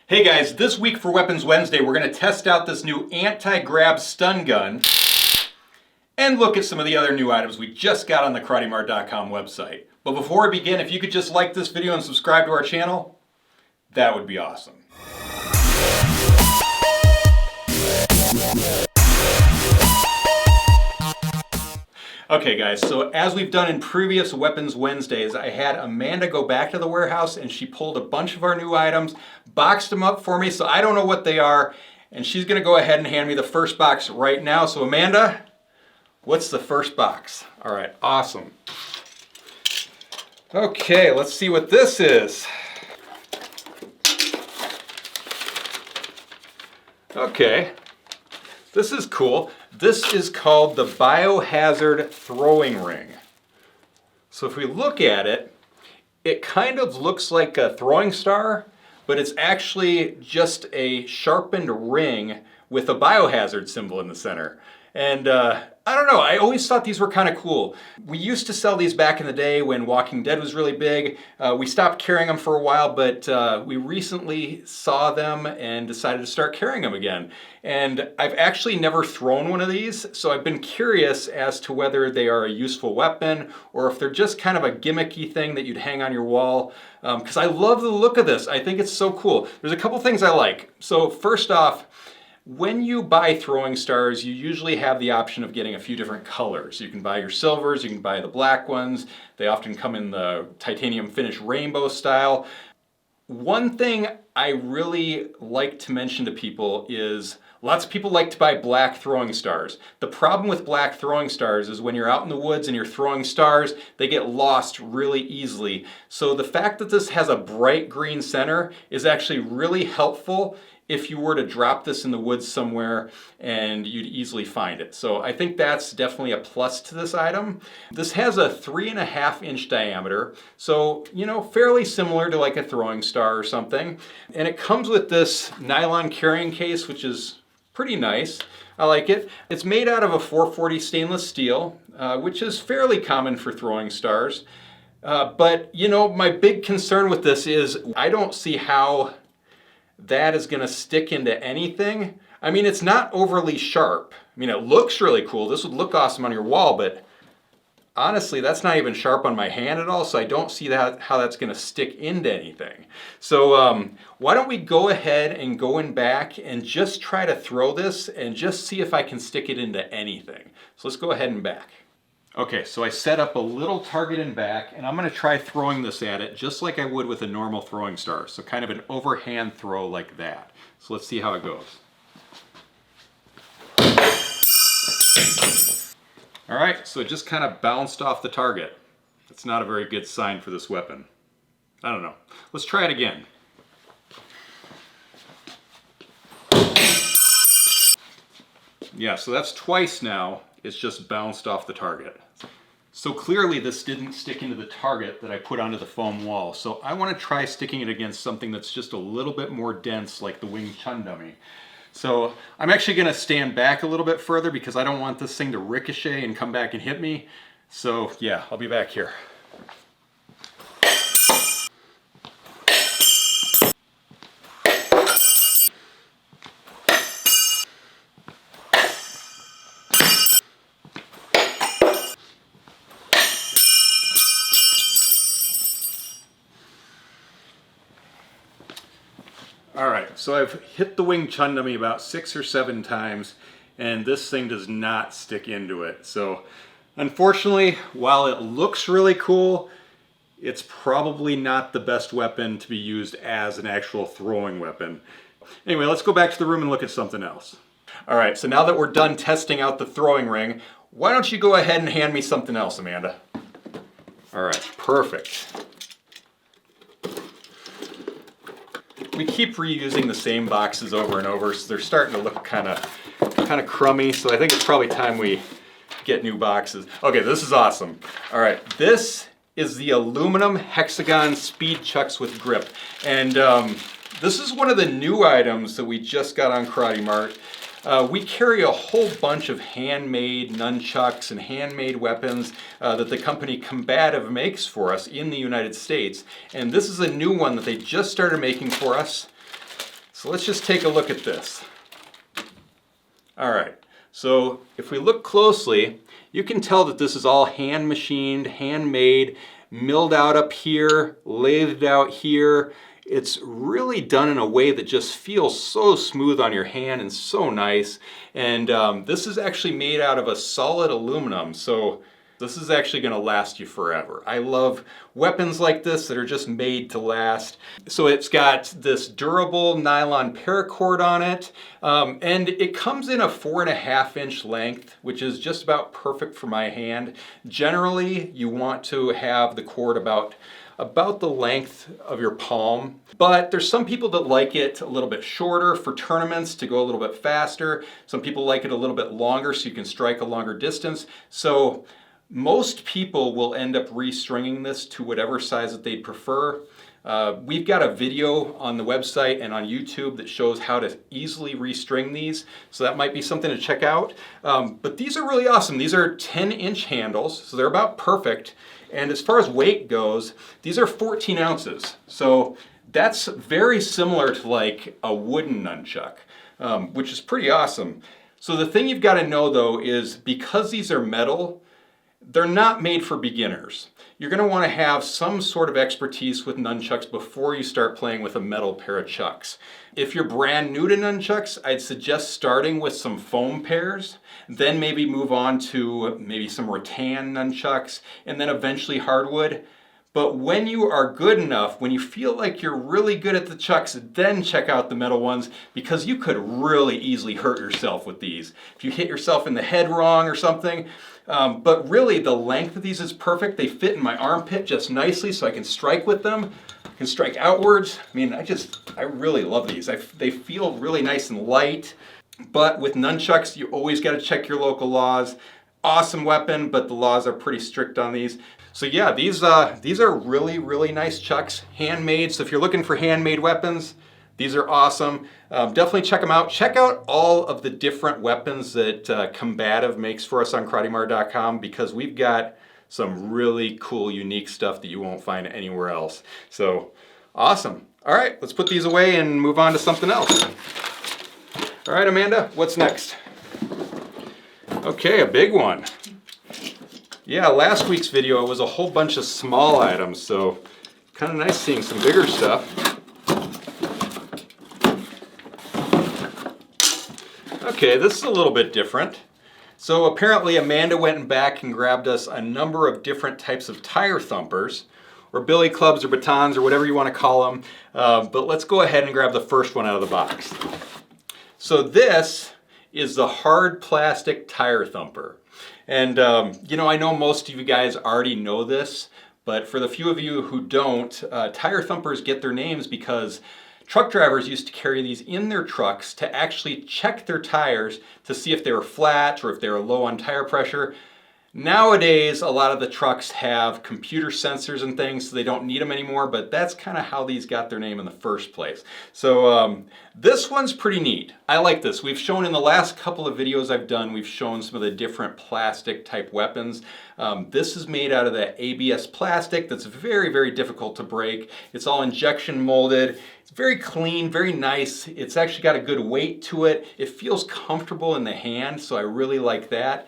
Hey guys, this week for Weapons Wednesday, we're going to test out this new anti-grab stun gun and look at some of the other new items we just got on the KarateMart.com website. But before we begin, if you could just like this video and subscribe to our channel, that would be awesome. Okay guys, so as we've done in previous Weapons Wednesdays, I had Amanda go back to the warehouse and she pulled a bunch of our new items, boxed them up for me, so I don't know what they are, and she's gonna go ahead and hand me the first box right now. So Amanda, what's the first box? All right, awesome. Okay, let's see what this is. Okay, this is cool. This is called the Biohazard throwing ring. So if we look at it, it kind of looks like a throwing star, but it's actually just a sharpened ring with a biohazard symbol in the center. And I don't know, I always thought these were kind of cool. We used to sell these back in the day when Walking Dead was really big. We stopped carrying them for a while, but we recently saw them and decided to start carrying them again. And I've actually never thrown one of these, so I've been curious as to whether they are a useful weapon or if they're just kind of a gimmicky thing that you'd hang on your wall. Because I love the look of this. I think it's so cool. There's a couple things I like. So first off, when you buy throwing stars, you usually have the option of getting a few different colors. You can buy your silvers, you can buy the black ones. They often come in the titanium finish rainbow style. One thing I really like to mention to people is lots of people like to buy black throwing stars. The problem with black throwing stars is when you're out in the woods and you're throwing stars, they get lost really easily. So the fact that this has a bright green center is actually really helpful if you were to drop this in the woods somewhere and you'd easily find it. So I think that's definitely a plus to this item. This has a 3.5-inch diameter, so you know, fairly similar to like a throwing star or something. And it comes with this nylon carrying case, which is pretty nice. I like it. It's made out of a 440 stainless steel, which is fairly common for throwing stars. But you know, my big concern with this is I don't see how that is going to stick into anything. I mean, it's not overly sharp. I mean, it looks really cool. This would look awesome on your wall, but honestly, that's not even sharp on my hand at all, so I don't see how that's going to stick into anything. So why don't we go ahead and go in back and just try to throw this and just see if I can stick it into anything. So let's go ahead and back. Okay, so I set up a little target in back, and I'm going to try throwing this at it just like I would with a normal throwing star. So kind of an overhand throw like that. So let's see how it goes. All right, so it just kind of bounced off the target. That's not a very good sign for this weapon. I don't know. Let's try it again. Yeah, so that's twice now. It's just bounced off the target. So clearly this didn't stick into the target that I put onto the foam wall. So I want to try sticking it against something that's just a little bit more dense, like the Wing Chun dummy. So I'm actually going to stand back a little bit further because I don't want this thing to ricochet and come back and hit me. So yeah, I'll be back here. Alright, so I've hit the Wing Chun dummy about 6 or 7 times, and this thing does not stick into it. So, unfortunately, while it looks really cool, it's probably not the best weapon to be used as an actual throwing weapon. Anyway, let's go back to the room and look at something else. Alright, so now that we're done testing out the throwing ring, why don't you go ahead and hand me something else, Amanda? Alright, perfect. We keep reusing the same boxes over and over, so they're starting to look kind of crummy, so I think it's probably time we get new boxes. Okay, this is awesome. All right, this is the aluminum Hexagon Speedchucks with grip, and this is one of the new items that we just got on Karate Mart. We carry a whole bunch of handmade nunchucks and handmade weapons that the company Combative makes for us in the United States. And this is a new one that they just started making for us. So let's just take a look at this. All right, so if we look closely, you can tell that this is all hand machined, handmade, milled out up here, lathed out here. It's really done in a way that just feels so smooth on your hand and so nice. And this is actually made out of a solid aluminum, so this is actually going to last you forever. I love weapons like this that are just made to last. So it's got this durable nylon paracord on it, and it comes in a 4.5-inch length, which is just about perfect for my hand. Generally, you want to have the cord about the length of your palm, but there's some people that like it a little bit shorter for tournaments to go a little bit faster. Some people like it a little bit longer so you can strike a longer distance. So most people will end up restringing this to whatever size that they'd prefer. We've got a video on the website and on YouTube that shows how to easily restring these, so that might be something to check out. But these are really awesome. These are 10-inch handles, so they're about perfect. And as far as weight goes, these are 14 ounces. So that's very similar to like a wooden nunchuck, which is pretty awesome. So the thing you've got to know though is because these are metal, they're not made for beginners. You're going to want to have some sort of expertise with nunchucks before you start playing with a metal pair of chucks. If you're brand new to nunchucks, I'd suggest starting with some foam pairs, then maybe move on to maybe some rattan nunchucks, and then eventually hardwood. But when you are good enough, when you feel like you're really good at the chucks, then check out the metal ones, because you could really easily hurt yourself with these. If you hit yourself in the head wrong or something. But really the length of these is perfect. They fit in my armpit just nicely so I can strike with them. I can strike outwards. I mean, I really love these. They feel really nice and light. But with nunchucks, you always got to check your local laws. Awesome weapon, but the laws are pretty strict on these. So yeah, these are really, really nice chucks, handmade. So if you're looking for handmade weapons, these are awesome. Definitely check them out. Check out all of the different weapons that Combative makes for us on KarateMart.com, because we've got some really cool, unique stuff that you won't find anywhere else. So awesome. All right, let's put these away and move on to something else. All right, Amanda, what's next? Okay, a big one. Yeah, last week's video was a whole bunch of small items, so kind of nice seeing some bigger stuff. Okay, this is a little bit different. So apparently Amanda went back and grabbed us a number of different types of tire thumpers, or billy clubs or batons or whatever you want to call them. But let's go ahead and grab the first one out of the box. So this is the hard plastic tire thumper. And you know, I know most of you guys already know this, but for the few of you who don't, tire thumpers get their names because truck drivers used to carry these in their trucks to actually check their tires to see if they were flat or if they were low on tire pressure. Nowadays, a lot of the trucks have computer sensors and things, so they don't need them anymore, but that's kind of how these got their name in the first place. So this one's pretty neat. I like this. We've shown in the last couple of videos I've done, we've shown some of the different plastic type weapons. This is made out of that ABS plastic that's very, very difficult to break. It's all injection molded. It's very clean, very nice. It's actually got a good weight to it. It feels comfortable in the hand, so I really like that.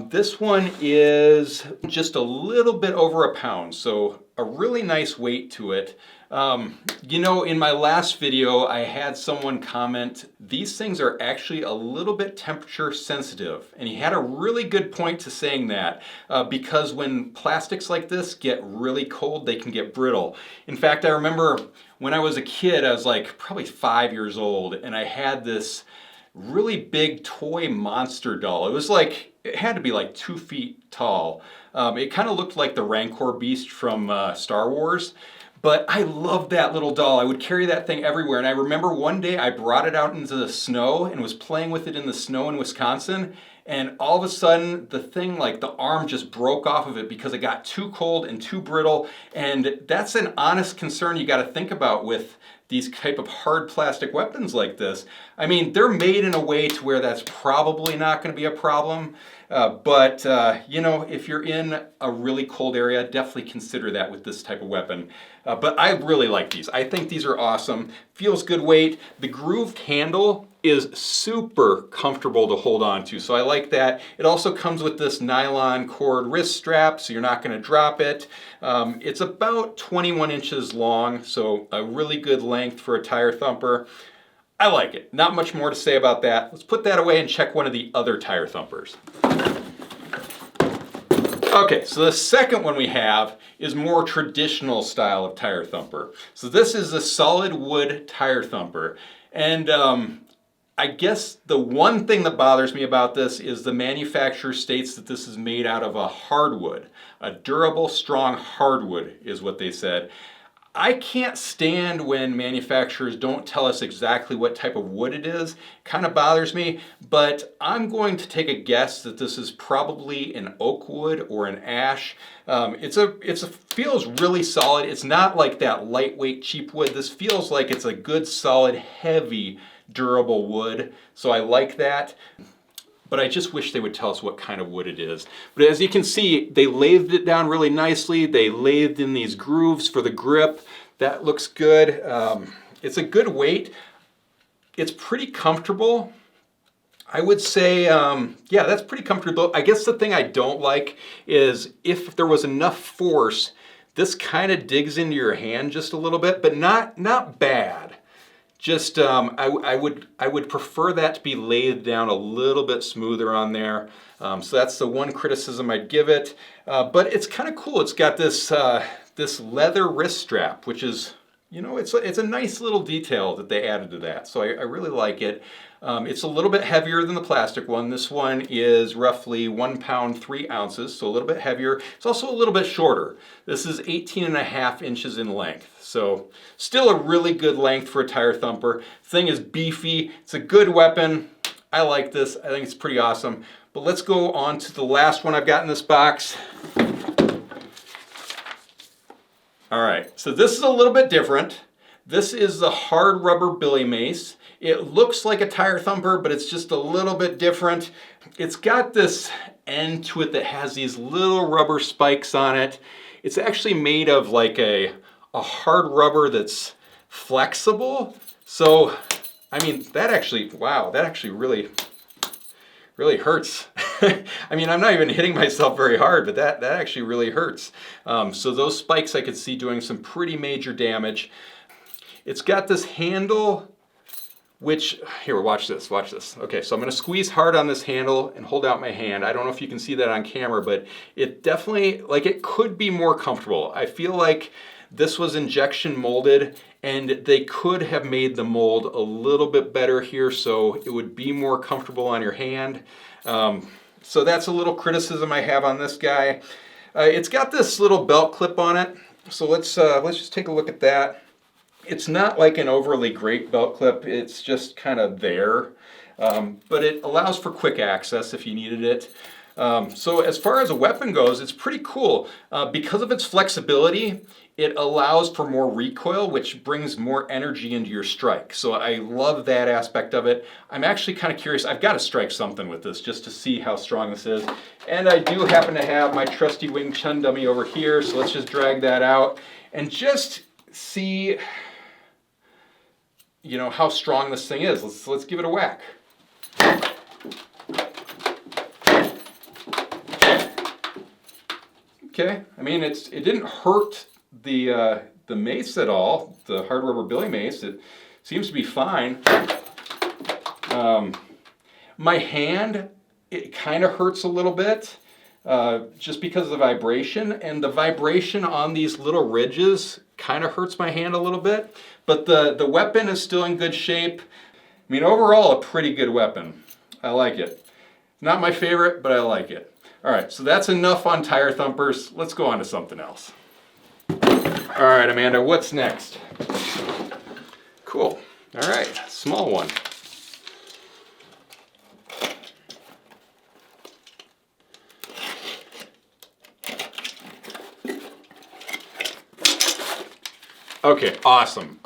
This one is just a little bit over a pound, so a really nice weight to it. You know, in my last video, I had someone comment, these things are actually a little bit temperature sensitive. And he had a really good point to saying that, because when plastics like this get really cold, they can get brittle. In fact, I remember when I was a kid, I was like probably 5 years old, and I had this really big toy monster doll. It had to be like 2 feet tall. It kind of looked like the Rancor beast from Star Wars. But I loved that little doll. I would carry that thing everywhere. And I remember one day I brought it out into the snow and was playing with it in the snow in Wisconsin. And all of a sudden, the thing, like the arm just broke off of it because it got too cold and too brittle. And that's an honest concern you got to think about with these type of hard plastic weapons like this. I mean, they're made in a way to where that's probably not going to be a problem. You know, if you're in a really cold area, definitely consider that with this type of weapon. But I really like these. I think these are awesome. Feels good weight. The grooved handle is super comfortable to hold on to, so I like that. It also comes with this nylon cord wrist strap, so you're not going to drop it. It's about 21 inches long, so a really good length for a tire thumper. I like it. Not much more to say about that. Let's put that away and check one of the other tire thumpers. Okay, so the second one we have is more traditional style of tire thumper. So this is a solid wood tire thumper. And I guess the one thing that bothers me about this is the manufacturer states that this is made out of a hardwood. A durable, strong hardwood is what they said. I can't stand when manufacturers don't tell us exactly what type of wood it is. Kind of bothers me, but I'm going to take a guess that this is probably an oak wood or an ash. It feels really solid. It's not like that lightweight cheap wood. This feels like it's a good, solid, heavy, durable wood. So I like that. But I just wish they would tell us what kind of wood it is. But as you can see, they lathed it down really nicely. They lathed in these grooves for the grip. That looks good. It's a good weight. It's pretty comfortable. I would say, yeah, that's pretty comfortable. I guess the thing I don't like is if there was enough force, this kind of digs into your hand just a little bit, but not bad. Just, I would prefer that to be laid down a little bit smoother on there. So that's the one criticism I'd give it. But it's kind of cool. It's got this, this leather wrist strap, which is, you know, it's a nice little detail that they added to that. So I really like it. It's a little bit heavier than the plastic one. This one is roughly 1 pound, 3 ounces, so a little bit heavier. It's also a little bit shorter. This is 18.5 inches in length. So still a really good length for a tire thumper. Thing is beefy. It's a good weapon. I like this. I think it's pretty awesome. But let's go on to the last one I've got in this box. All right, so this is a little bit different. This is the hard rubber billy mace. It looks like a tire thumper, but it's just a little bit different. It's got this end to it that has these little rubber spikes on it. It's actually made of like a hard rubber that's flexible. So, I mean, that actually, wow, that actually really hurts. I mean, I'm not even hitting myself very hard, but that actually really hurts. So those spikes I could see doing some pretty major damage. It's got this handle, which, here, watch this. Okay, so I'm gonna squeeze hard on this handle and hold out my hand. I don't know if you can see that on camera, but it definitely, like, it could be more comfortable. I feel like this was injection molded and they could have made the mold a little bit better here so it would be more comfortable on your hand. So that's a little criticism I have on this guy. It's got this little belt clip on it, so let's just take a look at that. It's not like an overly great belt clip, it's just kind of there, but it allows for quick access if you needed it. So as far as a weapon goes, it's pretty cool. Because of its flexibility, it allows for more recoil, which brings more energy into your strike. So I love that aspect of it. I'm actually kind of curious. I've got to strike something with this just to see how strong this is. And I do happen to have my trusty Wing Chun dummy over here, so let's just drag that out and just see, you know, how strong this thing is. Let's give it a whack. Okay, I mean, it didn't hurt the mace at all, the hard rubber billy mace. It seems to be fine. My hand, it kind of hurts a little bit just because of the vibration, and the vibration on these little ridges kind of hurts my hand a little bit, but the weapon is still in good shape. I mean, overall, a pretty good weapon. I like it. Not my favorite, but I like it. All right, so that's enough on tire thumpers. Let's go on to something else. All right, Amanda, what's next? Cool. All right, small one. Okay, awesome.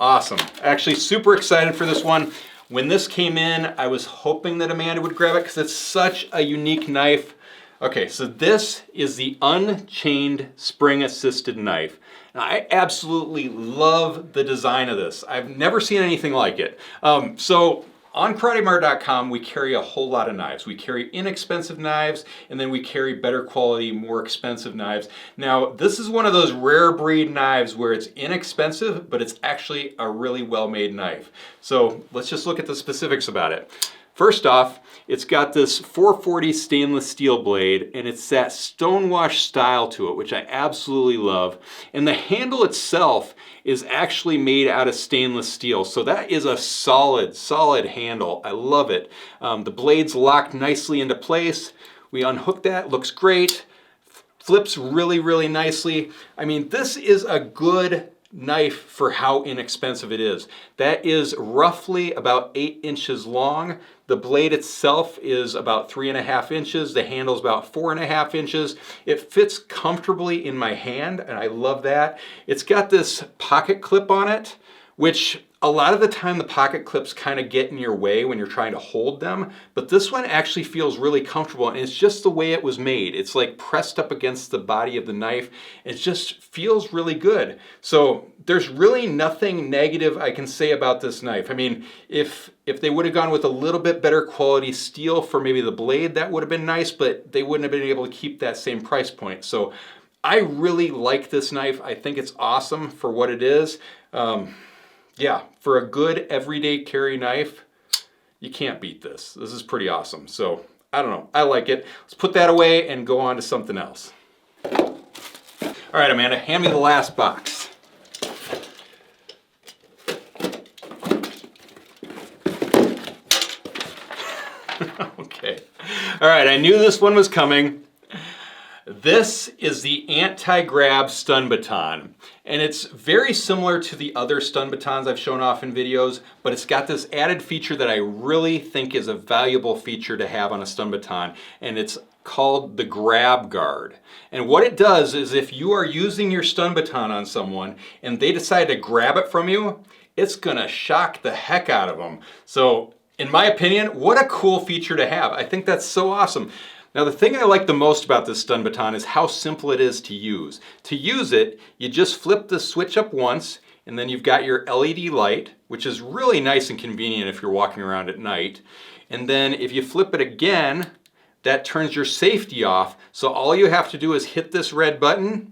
Actually, super excited for this one. When this came in, I was hoping that Amanda would grab it because it's such a unique knife. Okay, so this is the Unchained spring-assisted knife. Now, I absolutely love the design of this. I've never seen anything like it. So on KarateMart.com, we carry a whole lot of knives. We carry inexpensive knives, and then we carry better quality, more expensive knives. Now, this is one of those rare breed knives where it's inexpensive, but it's actually a really well-made knife. So let's just look at the specifics about it. First off, it's got this 440 stainless steel blade, and it's that stonewash style to it, which I absolutely love. And the handle itself is actually made out of stainless steel, so that is a solid handle. I love it. The blade's locked nicely into place. We unhook that, looks great. Flips really nicely. I mean, this is a good knife for how inexpensive it is. That is roughly about 8 inches long. The blade itself is about 3.5 inches. The handle's about 4.5 inches. It fits comfortably in my hand, and I love that. It's got this pocket clip on it, which a lot of the time the pocket clips kind of get in your way when you're trying to hold them, but this one actually feels really comfortable, and it's just the way it was made. It's like pressed up against the body of the knife. It just feels really good. So there's really nothing negative I can say about this knife. I mean, if they would have gone with a little bit better quality steel for maybe the blade, that would have been nice, but they wouldn't have been able to keep that same price point. So I really like this knife. I think it's awesome for what it is. Yeah, for a good everyday carry knife, you can't beat this. This is pretty awesome. So, I don't know. I like it. Let's put that away and go on to something else. All right, Amanda, hand me the last box. Okay. All right, I knew this one was coming. This is the anti-grab stun baton, and it's very similar to the other stun batons I've shown off in videos, but it's got this added feature that I really think is a valuable feature to have on a stun baton, and it's called the grab guard. And what it does is if you are using your stun baton on someone and they decide to grab it from you, it's gonna shock the heck out of them. So in my opinion, what a cool feature to have. I think that's so awesome. Now the thing I like the most about this stun baton is how simple it is to use. To use it, you just flip the switch up once, and then you've got your LED light, which is really nice and convenient if you're walking around at night. And then if you flip it again, that turns your safety off. So all you have to do is hit this red button,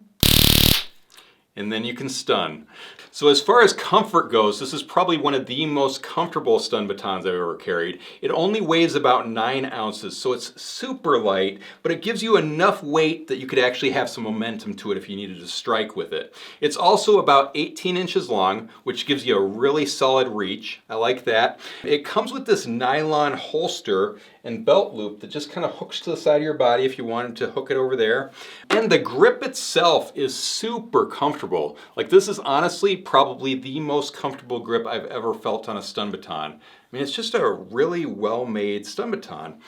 and then you can stun. So as far as comfort goes, this is probably one of the most comfortable stun batons I've ever carried. It only weighs about 9 ounces, so it's super light, but it gives you enough weight that you could actually have some momentum to it if you needed to strike with it. It's also about 18 inches long, which gives you a really solid reach. I like that. It comes with this nylon holster and belt loop that just kind of hooks to the side of your body if you wanted to hook it over there. And the grip itself is super comfortable. Like, this is honestly probably the most comfortable grip I've ever felt on a stun baton. I mean, it's just a really well-made stun baton.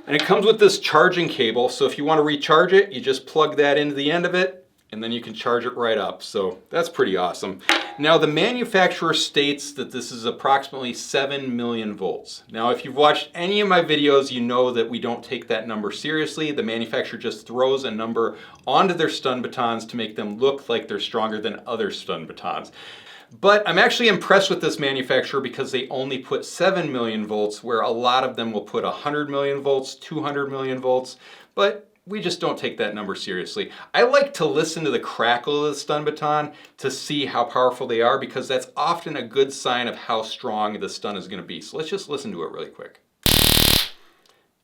And it comes with this charging cable, so if you want to recharge it, you just plug that into the end of it, and then you can charge it right up. So that's pretty awesome. Now the manufacturer states that this is approximately 7 million volts. Now if you've watched any of my videos, you know that we don't take that number seriously. The manufacturer just throws a number onto their stun batons to make them look like they're stronger than other stun batons. But I'm actually impressed with this manufacturer because they only put 7 million volts, where a lot of them will put 100 million volts, 200 million volts, but we just don't take that number seriously. I like to listen to the crackle of the stun baton to see how powerful they are, because that's often a good sign of how strong the stun is going to be. So let's just listen to it really quick.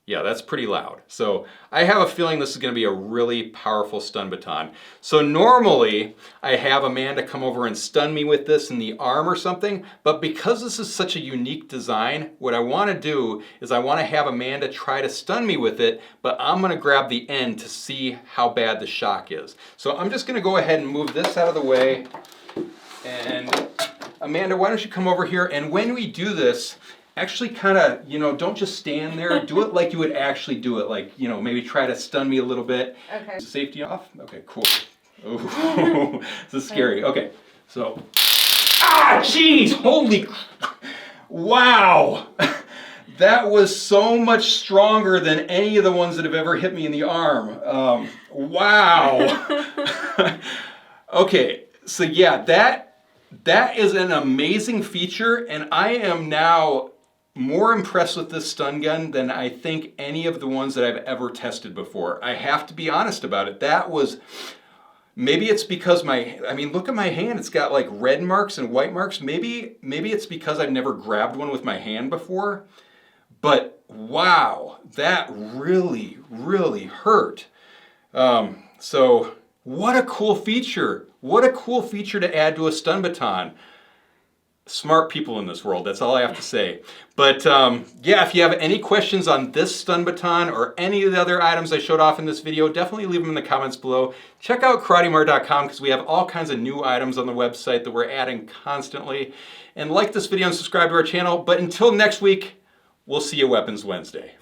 Yeah, that's pretty loud. So I have a feeling this is going to be a really powerful stun baton. So normally I have Amanda come over and stun me with this in the arm or something, but because this is such a unique design, what I want to do is I want to have Amanda try to stun me with it, but I'm going to grab the end to see how bad the shock is. So I'm just going to go ahead and move this out of the way. And Amanda, why don't you come over here, and when we do this, actually kind of, don't just stand there. Do it like you would actually do it. Like, maybe try to stun me a little bit. Okay. Safety off? Okay, cool. Oh, this is scary. Okay, so. Ah, jeez, holy, wow. That was so much stronger than any of the ones that have ever hit me in the arm. Wow. Okay, so yeah, that is an amazing feature, and I am now more impressed with this stun gun than I think any of the ones that I've ever tested before. I have to be honest about it. That was, maybe it's because I mean, look at my hand. It's got like red marks and white marks. Maybe it's because I've never grabbed one with my hand before. But wow, that really, really hurt. So what a cool feature. What a cool feature to add to a stun baton. Smart people in this world, that's all I have to say. But yeah, if you have any questions on this stun baton or any of the other items I showed off in this video, definitely leave them in the comments below. Check out karatemart.com because we have all kinds of new items on the website that we're adding constantly. And like this video and subscribe to our channel. But until next week, we'll see you Weapons Wednesday.